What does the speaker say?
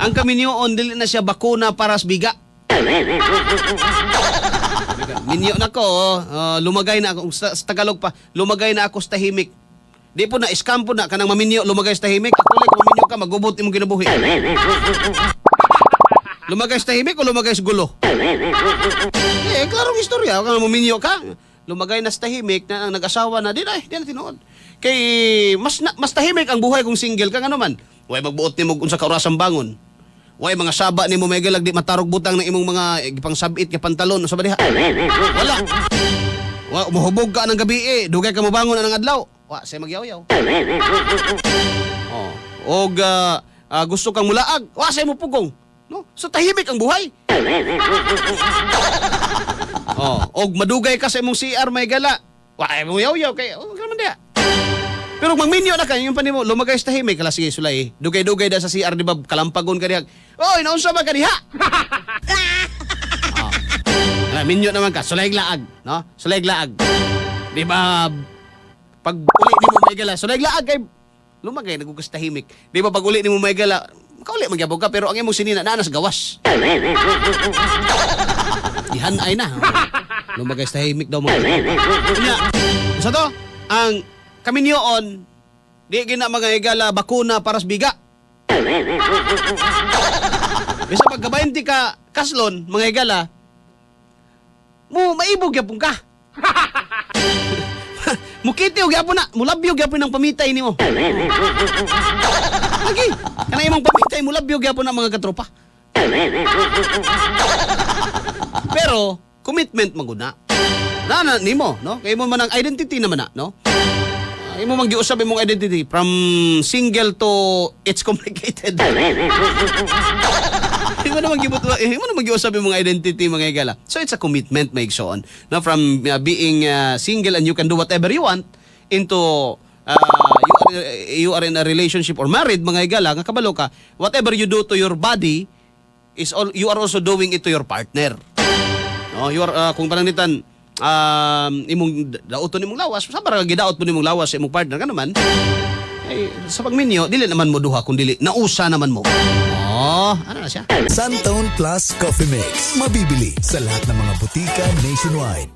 Ang kaminyoon dili na siya bakuna para sa biga. Minyo na ko, lumagay na ako sa Tagalog pa, lumagay na ako sa tahimik. Di po na scam po na kanang maminyo lumagay sa tahimik. Actually, kung maminyo ka magubot imong kinabuhi. Lumagay sa tahimik o lumagay sa gulo? Klarong istorya, kung maminyo ka, lumagay na sa tahimik na nag-asawa na, di na tinuod. Kay mas tahimik ang buhay kung single ka nga naman. Way magbuot nimo unsa ka orasang bangon. Way mga saba nimo may galag di matarog butang ng imong mga pangsabit nga pantalon sa badiha. Wala. Wa umuhubog ka ng gabi dugay ka mobangon ng adlaw. Wa say magyaw-yaw. Og gusto kang mulaag, wa say mo pugong. No? So tahimik ang buhay. Og madugay ka sa imong CR may gala. Wa ay mo yaw-yaw kay man dia. Pero magminyo na ka, yung panimo, lumagay sa tahimik, kala sige sulay, dugay-dugay da sa CR, di ba, kalampagon ka diha. Oy, naunsa ba ka diha? Minyo naman ka, sulay laag, no? Sulay laag. Di ba, pag uli ni mo may gala, sulay laag kay, lumagay, nagugas tahimik. Di ba, pag uli ni mo may gala, kauli magyabog ka, pero ang imong sinina, naanas gawas. Ihanay na. Lumagay sa tahimik daw mga. Sa to, ang kaminyoon, di gina mga higala bakuna para sa biga. Bisa pagka 20 ka kaslon, mga higala, maibog yapon ka. Mukitiw yapon na, mulabyog yapon ng pamitay nimo. Lagi, kana imong pamitay, mulabyog yapon ng mga katropa. Pero, commitment maguna. Na nimo, no? Kaya mo man ang identity naman na, no? Imo man giusab imong identity from single to it's complicated. Imo naman giusab imong identity mga higala. So it's a commitment maigsoon. No, from being single and you can do whatever you want into you are in a relationship or married mga higala nga kabalo ka, whatever you do to your body is you are also doing it to your partner. No, you are kung pananitan imong daoton imong lawas sa para gidaot mo nimong lawas sa imong partner ka naman sa pagminyo dili naman mo duha kun dili nausa naman mo ano na siya Suntone Plus Coffee Mix mabibili sa lahat ng mga butika nationwide.